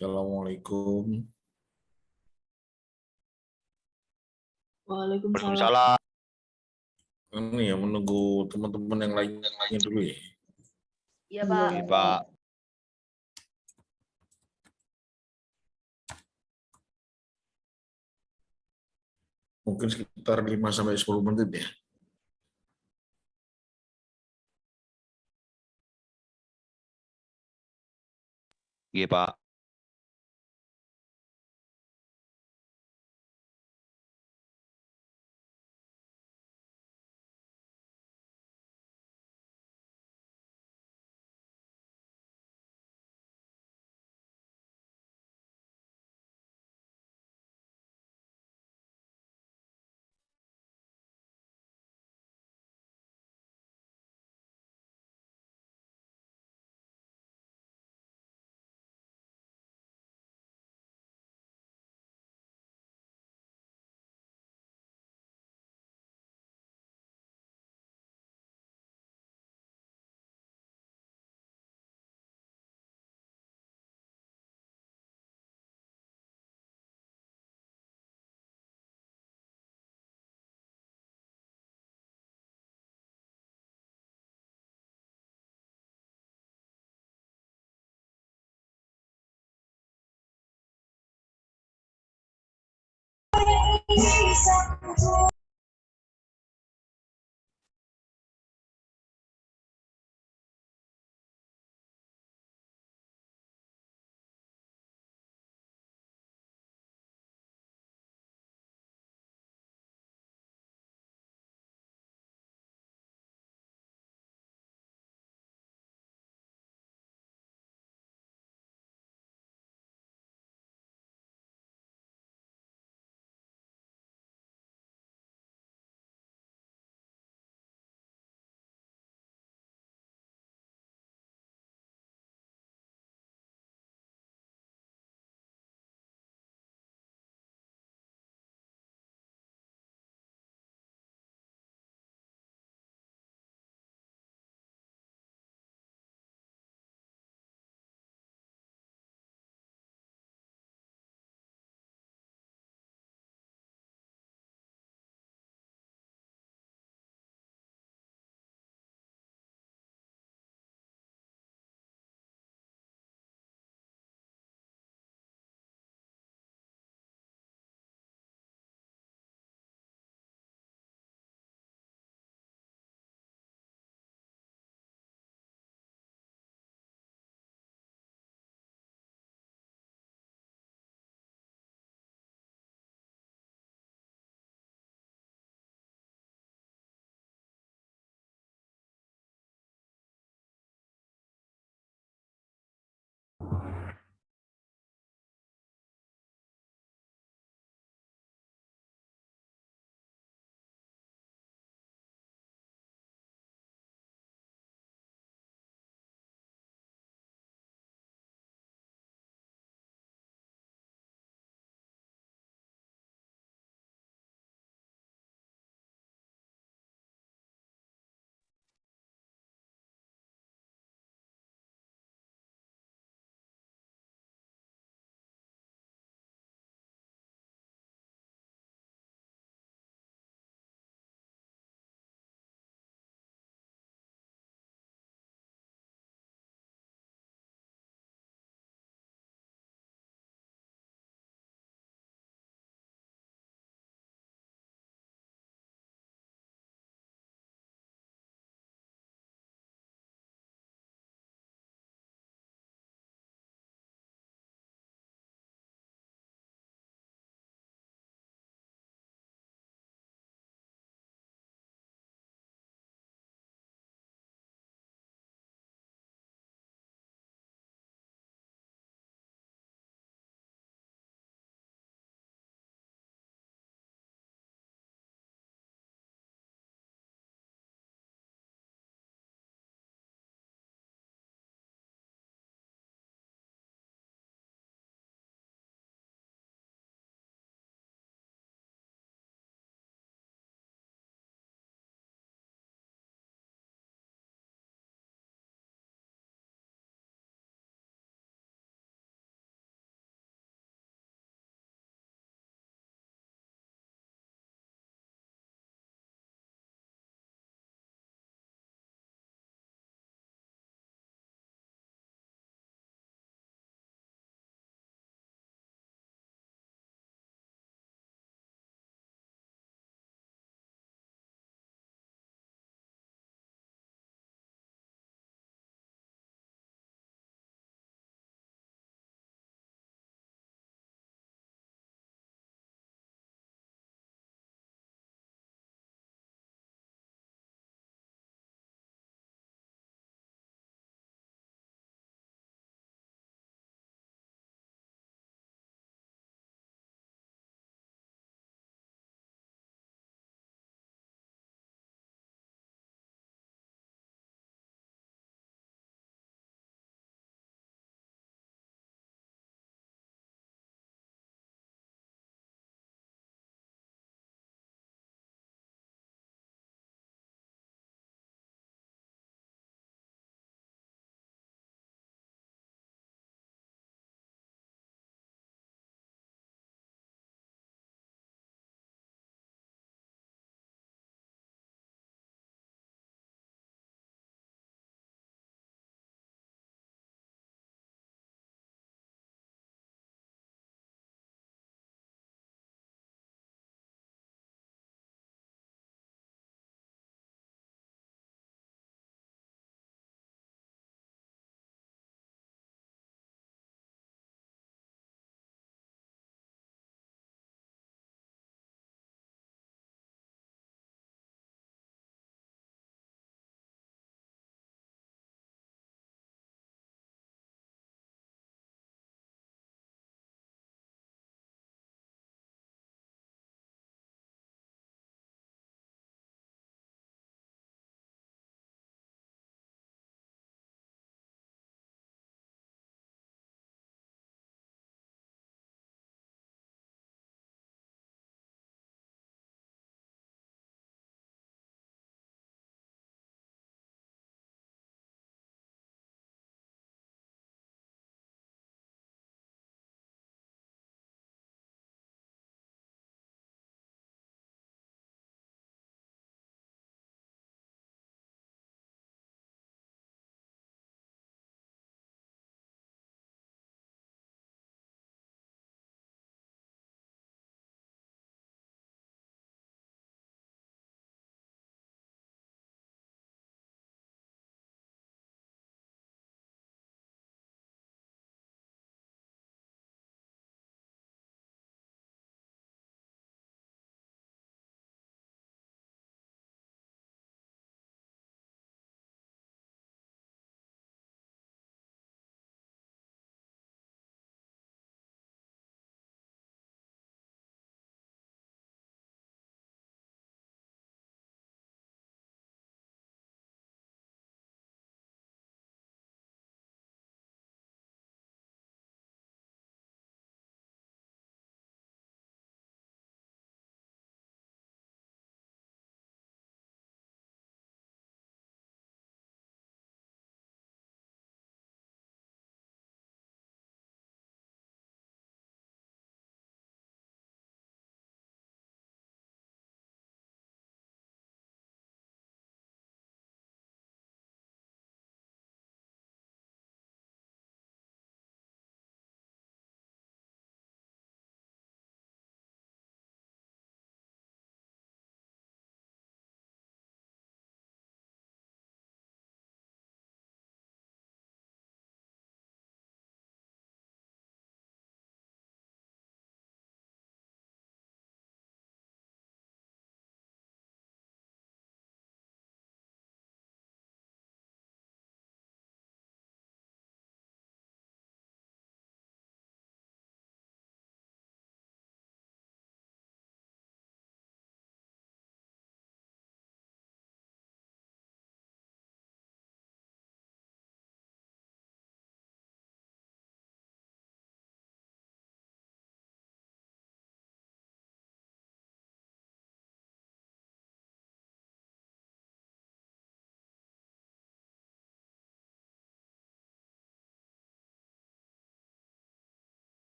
Assalamualaikum. Waalaikumsalam. Waalaikumsalam. Ini ya menunggu teman-teman yang lainnya dulu ya. Iya, Pak. Iya, Pak. Mungkin sekitar 5 sampai 10 menit ya. Iya, Pak.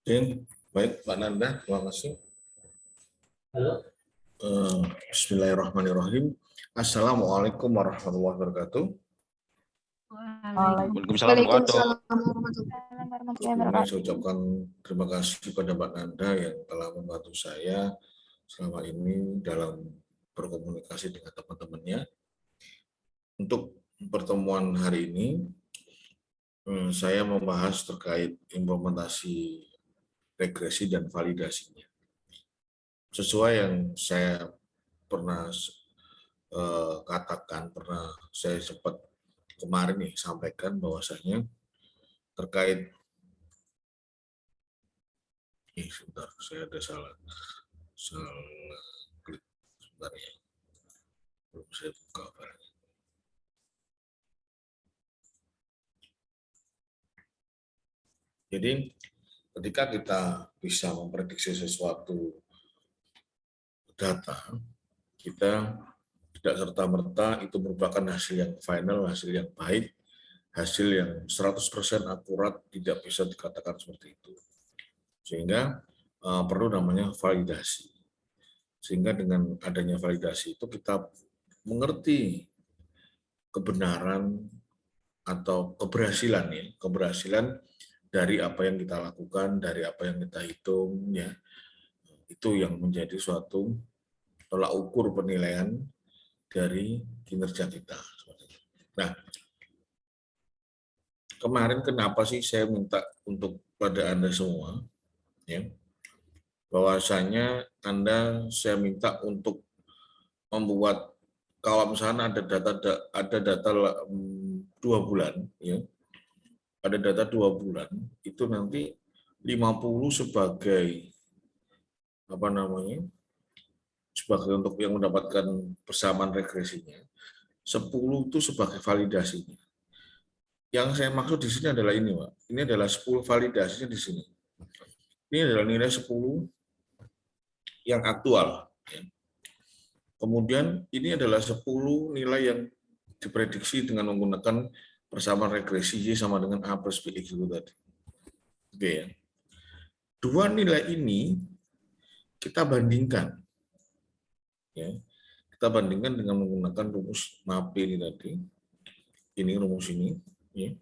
Oke, baik Pak Nanda, terima kasih. Bismillahirrahmanirrahim. Assalamualaikum warahmatullahi wabarakatuh. Waalaikumsalam warahmatullahi Sebelumnya saya ucapkan terima kasih pada Pak Nanda yang telah membantu saya selama ini dalam berkomunikasi dengan teman-temannya. Untuk pertemuan hari ini, saya membahas terkait implementasi regresi dan validasinya. Sesuai yang saya pernah katakan, pernah saya sempat kemarin nih sampaikan bahwasanya terkait sebentar, saya ada salah klik sebentar ya, belum saya buka barangnya. Jadi ketika kita bisa memprediksi sesuatu data, kita tidak serta-merta itu merupakan hasil yang final, hasil yang baik, hasil yang 100% akurat, tidak bisa dikatakan seperti itu. Sehingga perlu namanya validasi. Sehingga dengan adanya validasi itu kita mengerti kebenaran atau keberhasilan ya, keberhasilan dari apa yang kita lakukan, dari apa yang kita hitung ya. Itu yang menjadi suatu tolak ukur penilaian dari kinerja kita. Nah, kemarin kenapa sih saya minta untuk pada Anda semua, ya, bahwasanya saya minta untuk membuat, kalau misalnya ada data 2 bulan, ya, ada data 2 bulan, itu nanti 50 sebagai apa namanya, sebagai untuk yang mendapatkan persamaan regresinya, 10 itu sebagai validasinya. Yang saya maksud di sini adalah ini, Pak. Ini adalah 10 validasinya di sini. Ini adalah nilai 10 yang aktual. Kemudian ini adalah 10 nilai yang diprediksi dengan menggunakan persamaan regresi Y sama dengan A plus BX itu tadi. Oke ya. Dua nilai ini kita bandingkan. Ya. Kita bandingkan dengan menggunakan rumus MAPE ini tadi. Ini rumus ini. Ya.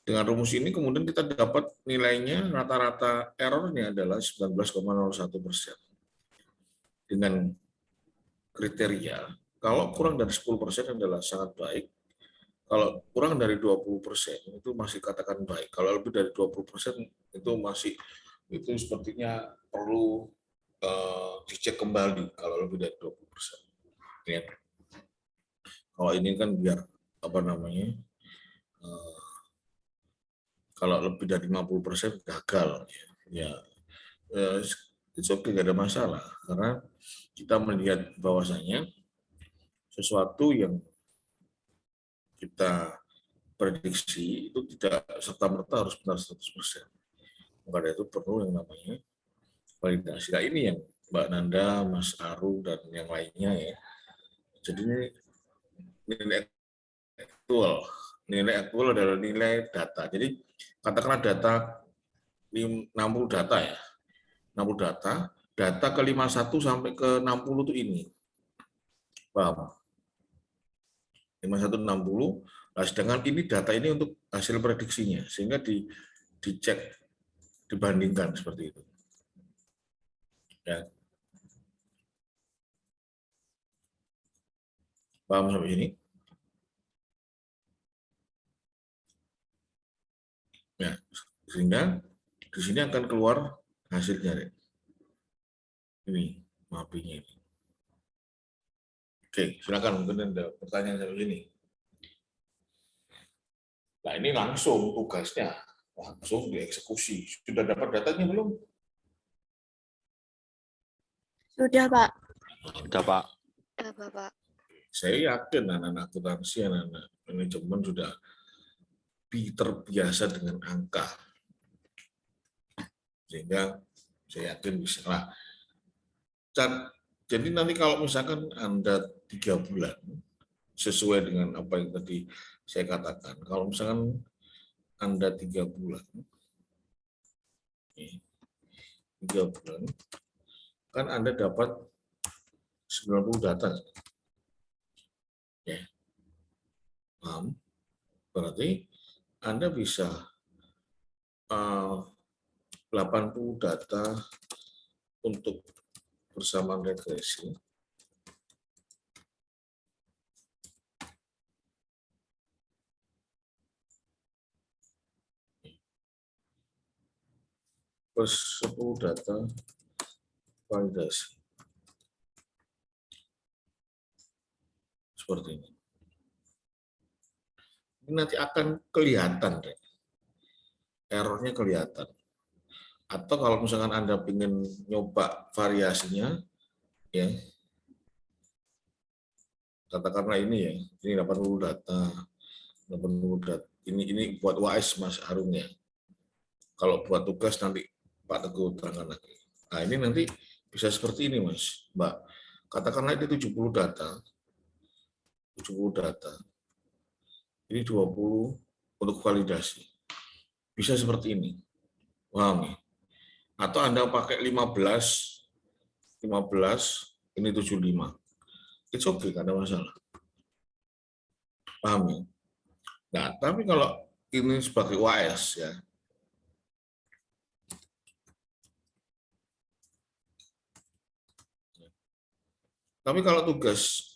Dengan rumus ini kemudian kita dapat nilainya, rata-rata errornya adalah 19,01%. Dengan kriteria, kalau kurang dari 10% adalah sangat baik, kalau kurang dari 20% itu masih katakan baik, kalau lebih dari 20% itu masih, itu sepertinya perlu dicek kembali kalau lebih dari 20%. Ya. Kalau ini kan biar apa namanya, kalau lebih dari 50% gagal, ya itu oke, nggak ada masalah, karena kita melihat bahwasanya sesuatu yang kita prediksi itu tidak serta-merta harus benar 100%. Maka itu perlu yang namanya validasi. Nah, ini yang Mbak Nanda, Mas Aru, dan yang lainnya ya. Jadi nilai aktual. Nilai aktual adalah nilai data. Jadi katakanlah data 60 data ya. 60 data ke 51 sampai ke 60 itu ini. Paham? 51 60. Nah, sedangkan ini data ini untuk hasil prediksinya, sehingga dicek, dibandingkan seperti itu. Ya. Paham sampai ini? Ya, sehingga di sini akan keluar hasilnya. Ini mappingnya ini. Oke, silakan, mungkin ada pertanyaan sampai ini. Nah, ini langsung tugasnya, langsung dieksekusi. Sudah dapat datanya belum? Sudah, Pak. Sudah, Pak. Sudah, Bapak. Saya yakin anak-anak akuntansi, anak-anak manajemen sudah terbiasa dengan angka. Sehingga saya yakin bisa. Nah, jadi nanti kalau misalkan Anda 3 bulan, sesuai dengan apa yang tadi saya katakan, kalau misalkan Anda 3 bulan, 3 bulan, kan Anda dapat 90 data. Ya. Paham? Berarti Anda bisa 80 data untuk persamaan regresi. Plus 10 data validasi. Seperti ini. Ini nanti akan kelihatan, errornya kelihatan. Atau kalau misalkan Anda ingin nyoba variasinya, ya, katakanlah ini ya, ini 80 data, 80 data. Ini buat UAS Mas Arum ya. Kalau buat tugas nanti Pak Teguh terangkan lagi. Nah ini nanti bisa seperti ini Mas, Mbak. Katakanlah ini 70 data, 70 data. Ini 20 untuk validasi. Bisa seperti ini. Paham ya? Atau Anda pakai 15, ini 75. It's okay, nggak ada masalah. Paham ya? Nah, tapi kalau ini sebagai UAS ya, tapi kalau tugas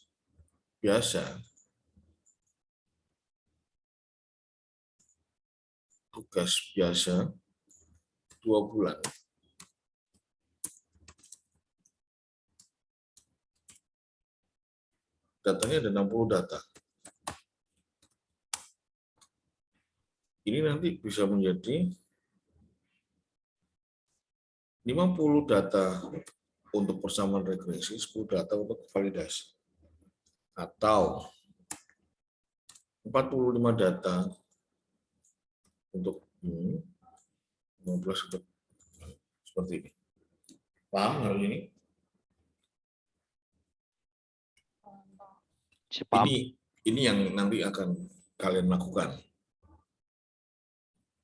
biasa, 2 bulan, datanya ada 60 data. Ini nanti bisa menjadi 50 data untuk persamaan regresi, 10 data untuk validasi. Atau 45 data untuk 15 untuk seperti ini. Paham hal ini? Paham. Ini yang nanti akan kalian lakukan.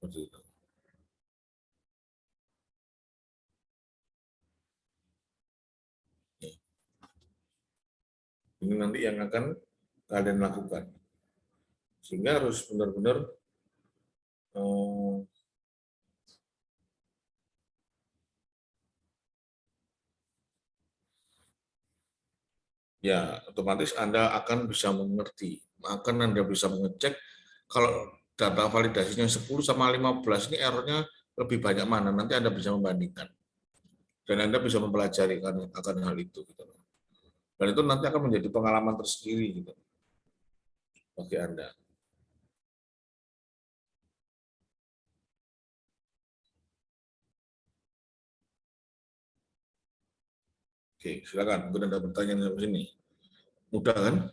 Seperti itu. Ini nanti yang akan kalian lakukan. Sehingga harus benar-benar ya otomatis Anda akan bisa mengerti, Anda bisa mengecek kalau data validasinya 10 sama 15 ini errornya lebih banyak mana, nanti Anda bisa membandingkan. Dan Anda bisa mempelajari akan hal itu. Gitu. Dan itu nanti akan menjadi pengalaman tersendiri gitu, bagi Anda. Oke, silakan. Mungkin ada pertanyaan sampai sini. Mudah kan?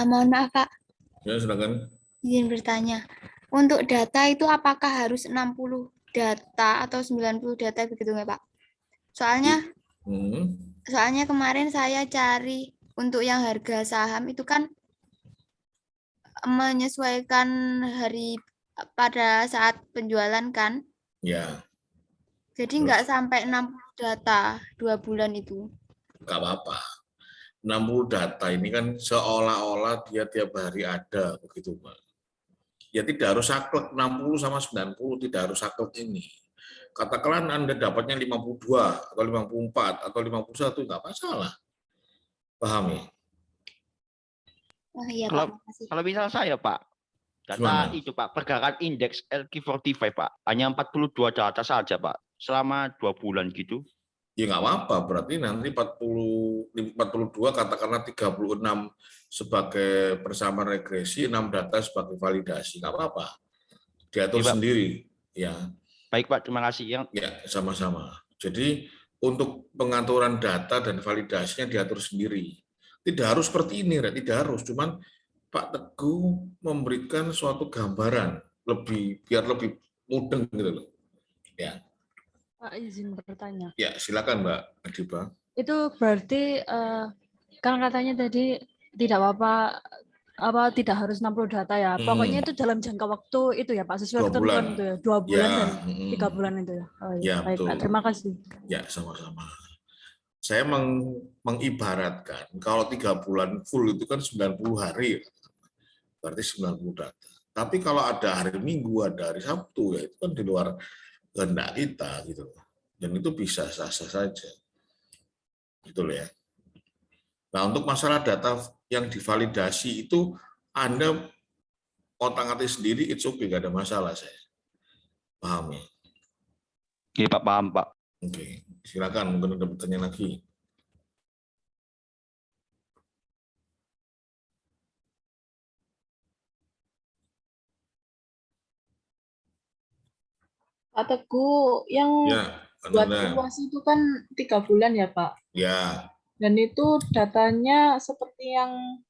Mohon maaf, Pak. Ya, silakan. Izin bertanya. Untuk data itu apakah harus 60 data atau 90 data begitu nggak, Pak? Soalnya kemarin saya cari untuk yang harga saham itu kan menyesuaikan hari pada saat penjualan kan? Ya. Jadi nggak sampai 60 data 2 bulan itu. Nggak apa-apa. 60 data ini kan seolah-olah dia tiap hari ada, begitu Pak. Ya tidak harus saklek 60 sama 90, tidak harus saklek ini. Katakanlah Anda dapatnya 52 atau 54 atau 51, nggak masalah. Paham ya? Oh, iya, Kalau, Pak. Makasih. kalau misal saya Pak, data itu Pak, pergerakan indeks LQ45 Pak, hanya 42 data saja Pak, selama 2 bulan gitu. Ya nggak apa-apa, berarti nanti 42 katakanlah 36 sebagai persamaan regresi, 6 data sebagai validasi, nggak apa-apa. Diatur sendiri. Ya. Baik Pak, terima kasih. Ya, sama-sama. Jadi untuk pengaturan data dan validasinya diatur sendiri. Tidak harus seperti ini, tidak harus. Cuman Pak Teguh memberikan suatu gambaran biar lebih mudeng gitu loh. Ya. Pak izin bertanya. Ya, silakan Mbak Adiba. Itu berarti kan katanya tadi tidak apa-apa apa tidak harus 60 data ya. Pokoknya itu dalam jangka waktu itu ya Pak, sesuai 2 bulan. ketentuan itu ya. 2 bulan Ya, dan 3 bulan itu ya. Oh, iya. Ya, Baik Pak, betul. terima kasih. Ya, sama-sama. Saya mengibaratkan kalau 3 bulan full itu kan 90 hari, berarti 90 data. Tapi kalau ada hari Minggu, ada hari Sabtu, ya itu kan di luar kehendak kita gitu. Dan itu bisa sah-sah saja. Gitu loh ya. Nah, untuk masalah data yang divalidasi itu Anda otak-atik sendiri, it's okay, nggak ada masalah saya. Paham ya? Iya Pak, paham Pak. Oke, silakan mungkin ada pertanyaan lagi. Pak Teguh, yang Ya, buat Ananda. UAS itu kan 3 bulan ya Pak. Ya, Dan itu datanya seperti yang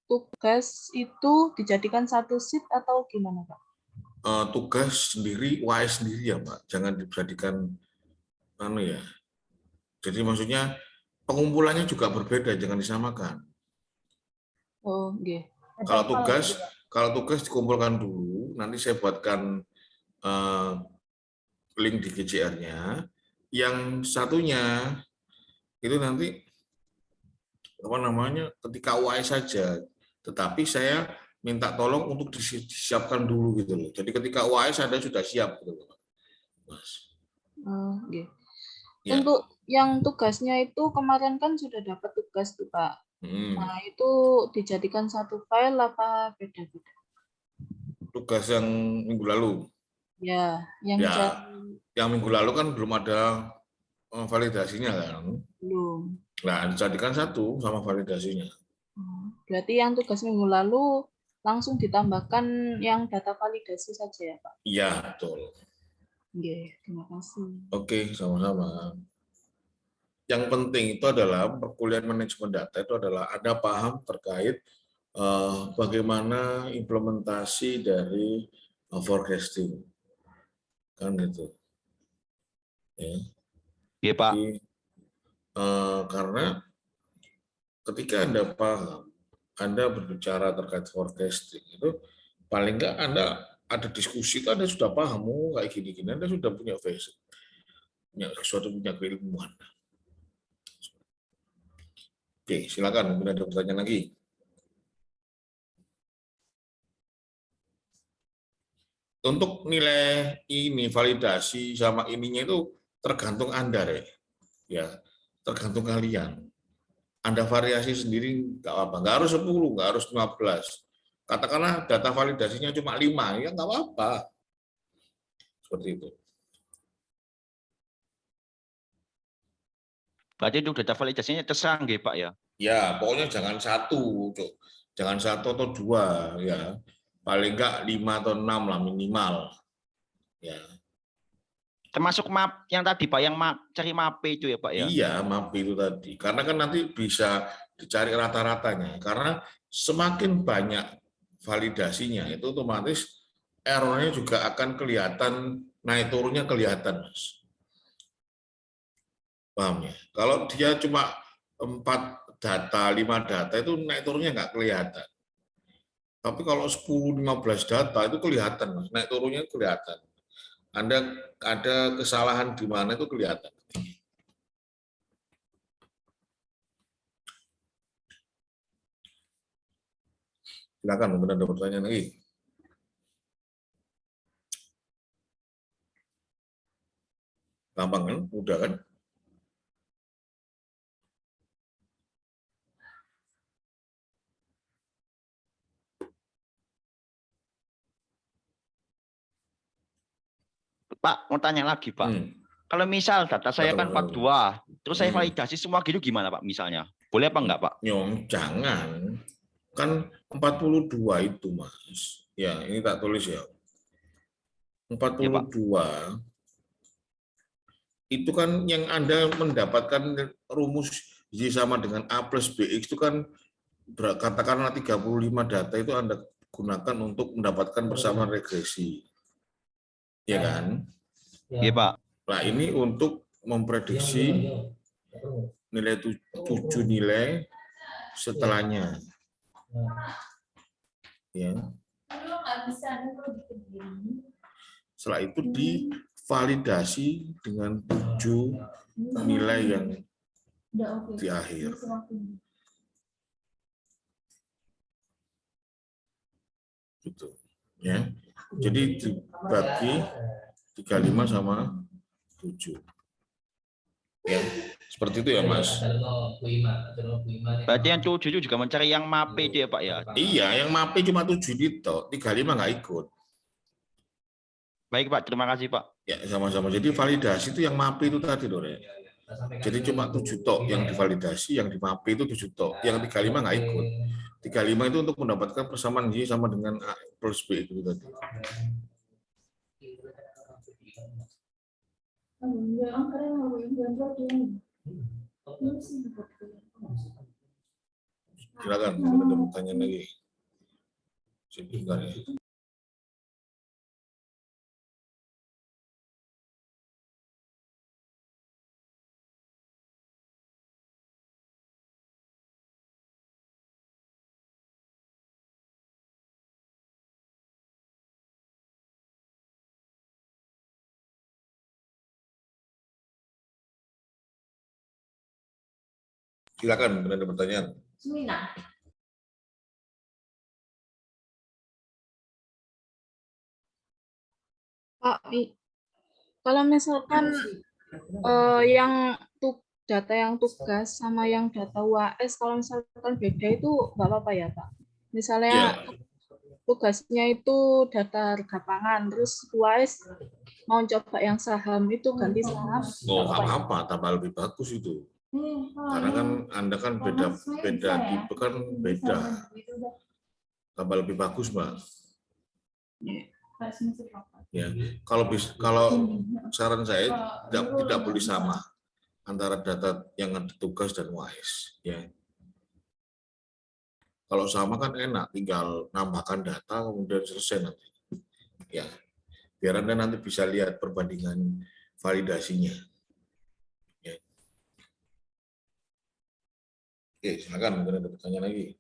tugas itu dijadikan satu sheet atau gimana Pak? tugas sendiri, UAS sendiri ya Pak. Jangan dijadikan anu ya. Jadi maksudnya pengumpulannya juga berbeda, jangan disamakan. Oh, nggih. Kalau tugas dikumpulkan dulu, nanti saya buatkan link di GCR-nya. Yang satunya itu nanti apa namanya ketika UAS saja, tetapi saya minta tolong untuk disiapkan dulu gitu loh. Jadi ketika UAS Anda sudah siap gitu loh, Mas. Nggih. Ya. Untuk yang tugasnya itu kemarin kan sudah dapat tugas tuh Pak. Nah, itu dijadikan satu file apa beda-beda? Tugas yang minggu lalu. Ya, yang Ya, yang minggu lalu kan belum ada validasinya kan. belum. Nah, dijadikan satu sama validasinya. Berarti yang tugas minggu lalu langsung ditambahkan yang data validasi saja ya Pak? Iya, betul. Oke, terima kasih. Oke, sama-sama. Yang penting itu adalah perkuliahan manajemen data itu adalah Anda paham terkait bagaimana implementasi dari forecasting. Kan itu. Ya. Iya Pak. Jadi, karena ketika Anda paham, Anda berbicara terkait forecasting, itu paling nggak Anda ada diskusi, itu Anda sudah paham, kayak gini-gini, Anda sudah punya basic, punya keilmuan. Oke, silakan, mungkin ada pertanyaan lagi. Untuk nilai ini, validasi sama ininya itu tergantung Anda, ya, tergantung kalian. Anda variasi sendiri nggak apa-apa, nggak harus 10, nggak harus 15. Katakanlah data validasinya cuma 5, ya nggak apa-apa. Seperti itu. Berarti itu data validasinya terserah nggih Pak ya? Ya, pokoknya jangan 1, jangan 1 atau 2, ya. Paling nggak 5 atau 6 lah minimal. Ya. Termasuk map yang tadi Pak, yang cari map itu ya Pak ya? Iya, map itu tadi. Karena kan nanti bisa dicari rata-ratanya. Karena semakin banyak validasinya, itu otomatis errornya juga akan kelihatan, naik turunnya kelihatan, Mas. Paham ya? Kalau dia cuma 4 data, 5 data, itu naik turunnya nggak kelihatan. Tapi kalau 10-15 data itu kelihatan, Mas. Naik turunnya kelihatan. Anda ada kesalahan di mana itu kelihatan. Silakan, mungkin ada pertanyaan lagi. Gampang kan? Mudah kan? Pak, mau tanya lagi Pak. Kalau misal data saya kan 42, terus saya validasi semua gitu gimana Pak misalnya? Boleh apa enggak Pak? Jangan. Kan 42 itu, Mas. Ya, ini tak tulis ya. 42 itu kan yang Anda mendapatkan rumus Y sama dengan A plus BX itu kan katakanlah 35 data itu Anda gunakan untuk mendapatkan persamaan regresi. Ya kan? Iya Pak. Nah, ini untuk memprediksi nilai 7 nilai setelahnya. Ya. Setelah itu divalidasi dengan 7 nilai yang di akhir. Gitu. Ya. Jadi dibagi 35 sama 7. Ya, seperti itu ya, Mas. Berarti yang 7 itu juga mencari yang MAPE itu ya, Pak ya? Iya, yang MAPE cuma 7 itu, 35 nggak ikut. Baik, Pak. Terima kasih, Pak. Ya, sama-sama. Jadi validasi itu yang MAPE itu tadi, Dore. Jadi cuma 7 tok yang divalidasi, yang di MAPE itu 7 tok. Yang 35 nggak ikut. 35 itu untuk mendapatkan persamaan Y sama dengan A plus B itu tadi. Silakan, ada pertanyaan lagi. Sebentar ya. Silakan, mungkin ada pertanyaan. Pak, kalau misalkan yang data yang tugas sama yang data UAS, kalau misalkan beda itu nggak apa-apa ya, Pak? Misalnya tugasnya itu data harga pangan, terus UAS mau coba yang saham itu ganti saham. Oh, nggak apa-apa, tambah lebih bagus itu. Karena kan Anda kan beda tipe kan beda. Tambah lebih bagus, Mbak. Ya, kalau saran saya tidak boleh sama antara data yang ada tugas dan UAS. Ya. Kalau sama kan enak, tinggal nambahkan data kemudian selesai nanti. Ya, biar Anda nanti bisa lihat perbandingan validasinya. Ya. Oke, silakan mungkin ada pertanyaan lagi.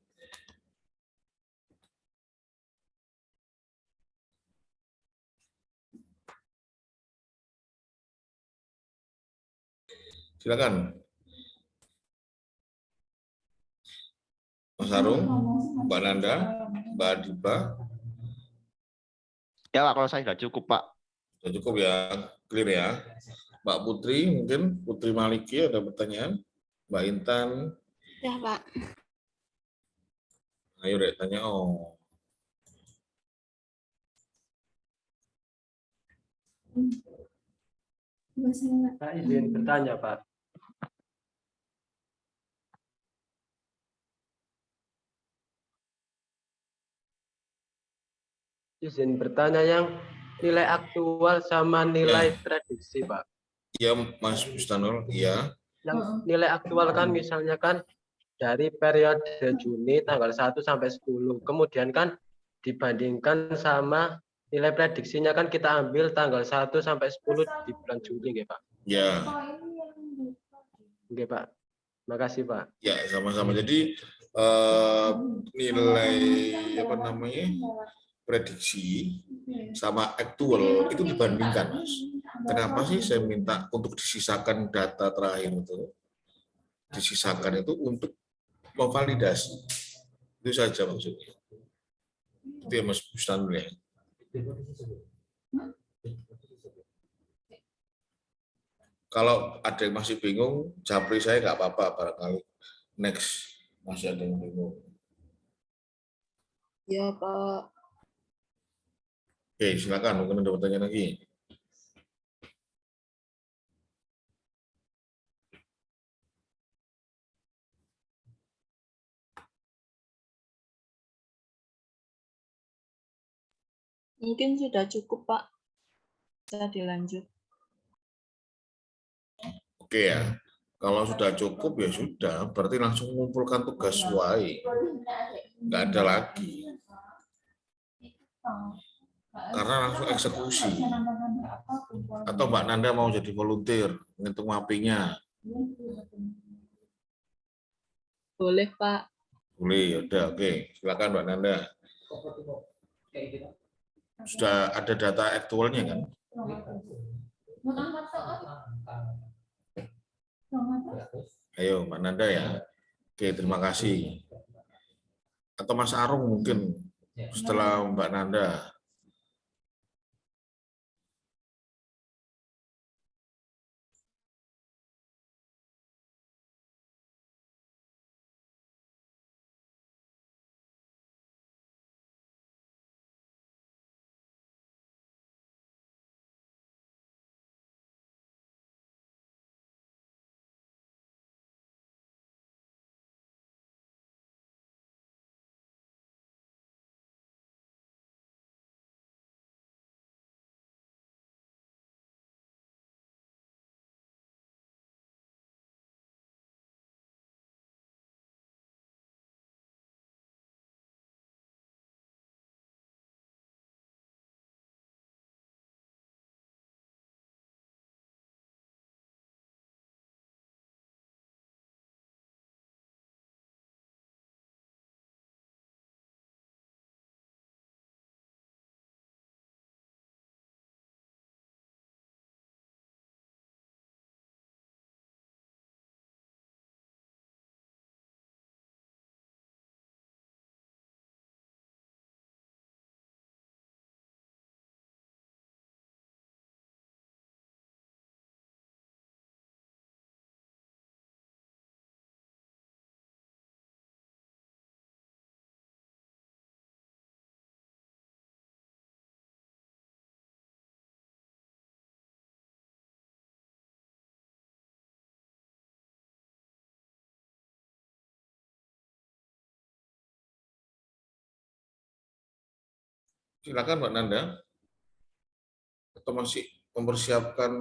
Silakan. Mas Arung, Mbak Nanda, Mbak Adiba. Ya, Pak, kalau saya sudah cukup, Pak. Sudah cukup ya, clear ya. Mbak Putri, mungkin Putri Maliki ada pertanyaan. Mbak Intan. Ya, Pak. Ayo deh, tanya. Oh. Pak, izin bertanya, Pak. Izin bertanya yang nilai aktual sama nilai prediksi, Pak. Iya, Mas Bustanul, iya. Yang nilai aktual kan misalnya kan dari periode Juni tanggal 1 sampai 10. Kemudian kan dibandingkan sama nilai prediksinya kan kita ambil tanggal 1 sampai 10 di bulan Juli, nggih, Pak. Ya. Nggih, Pak. Makasih, Pak. Ya, sama-sama. Jadi nilai apa namanya? Prediksi sama aktual itu dibandingkan, Mas. Kenapa sih saya minta untuk disisakan data terakhir itu? Disisakan itu untuk memvalidasi. Itu saja maksudnya. Itu ya Mas Bustanul ya. Kalau ada yang masih bingung, japri saya nggak apa-apa, barangkali next masih ada yang bingung. Ya, Pak. Oke, silakan. Mungkin ada pertanyaan lagi. Mungkin sudah cukup, Pak. Bisa dilanjut. Oke ya. Kalau sudah cukup ya sudah, berarti langsung mengumpulkan tugas Y. Nggak ada lagi. Karena langsung eksekusi. Atau Mbak Nanda mau jadi volunteer, menghitung mapping-nya. Boleh, Pak. Boleh, ya udah, oke. Silakan Mbak Nanda. Sudah ada data aktualnya kan? Ayo, Mbak Nanda ya. Oke, terima kasih. Atau Mas Arung mungkin setelah Mbak Nanda. Silakan Mbak Nanda. Atau masih mempersiapkan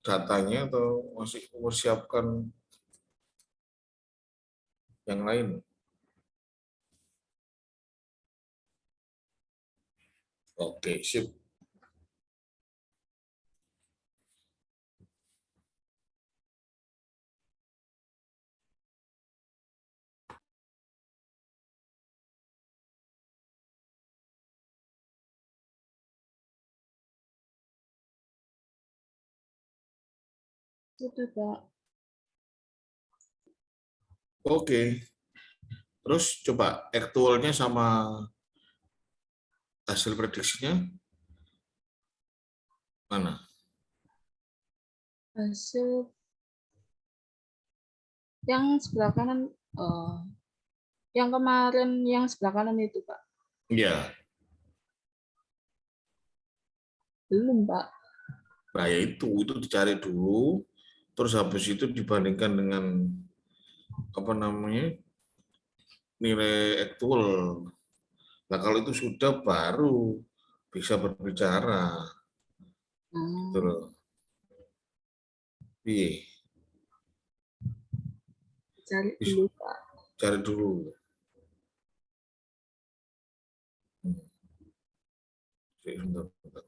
datanya atau masih mempersiapkan yang lain? Oke, sip. Sudah, Pak. Oke. Terus coba aktualnya sama hasil prediksinya mana? Hasil yang sebelah kanan, yang kemarin yang sebelah kanan itu, Pak. Iya, Belum, Pak. nah ya itu dicari dulu, terus habis itu dibandingkan dengan apa namanya nilai aktual. Nah kalau itu sudah baru bisa berbicara, gitu loh. Iya, Cari dulu, Pak. cari dulu. Sebentar, sebentar.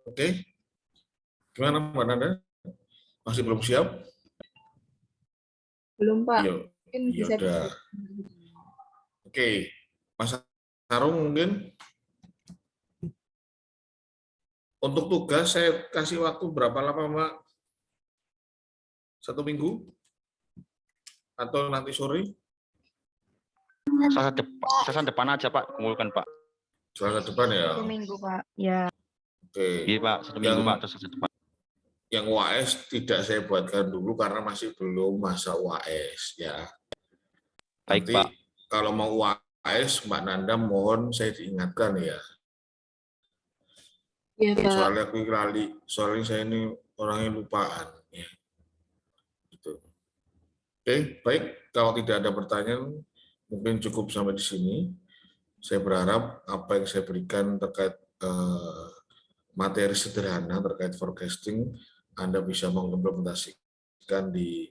Oke, gimana Mbak Nanda? Masih belum siap? Belum, Pak. Iya, Mungkin ya bisa udah. Oke, Mas Sarung mungkin Untuk tugas saya kasih waktu berapa lama, Mbak? 1 minggu? Atau nanti sore? Selasa depan aja Pak, kumpulkan Pak. Selasa depan ya? 1 minggu, Pak. Ya. Oke. Iya Pak, 1 minggu Pak, terus Selasa depan. Yang UAS tidak saya buatkan dulu karena masih belum masa UAS ya. Baik Nanti Pak. kalau mau UAS, Mbak Nanda mohon saya diingatkan ya. Iya, Pak. Soalnya aku lali, soalnya saya ini orangnya lupaan. Ya. Gitu. Oke, baik. Kalau tidak ada pertanyaan, mungkin cukup sampai di sini. Saya berharap apa yang saya berikan terkait materi sederhana terkait forecasting, Anda bisa mengimplementasikan di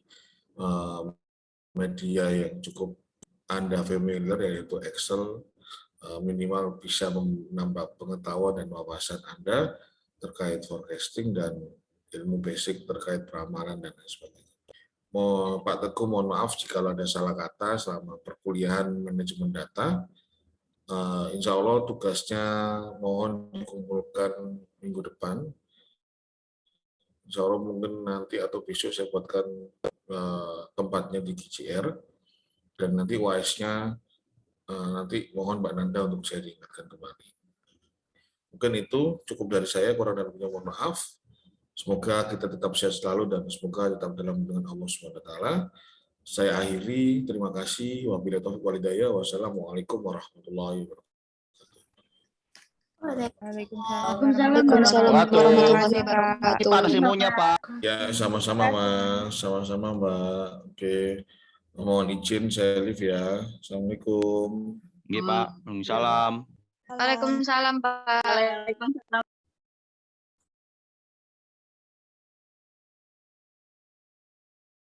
media yang cukup Anda familiar, yaitu Excel, minimal bisa menambah pengetahuan dan wawasan Anda terkait forecasting dan ilmu basic terkait peramalan dan lain sebagainya. Pak Teguh, mohon maaf jika ada salah kata selama perkuliahan manajemen data. Insya Allah tugasnya mohon dikumpulkan minggu depan. Insya Allah mungkin nanti atau besok saya buatkan tempatnya di GCR, dan nanti UAS-nya nanti mohon Mbak Nanda untuk saya diingatkan kembali. Mungkin itu cukup dari saya, kurang dan lebihnya mohon maaf. Semoga kita tetap sehat selalu dan semoga tetap dalam lindungan Allah SWT. Saya akhiri, terima kasih. Wabillahi taufiq wal hidayah. Wassalamualaikum warahmatullahi wabarakatuh. Waalaikumsalam warahmatullahi wabarakatuh. Pak, resumonya Pak. Ya, sama-sama Mas, sama-sama Mbak. Oke, mohon izin saya live ya. Assalamualaikum. Iya Pak, salam. Waalaikumsalam, Pak. Waalaikumsalam.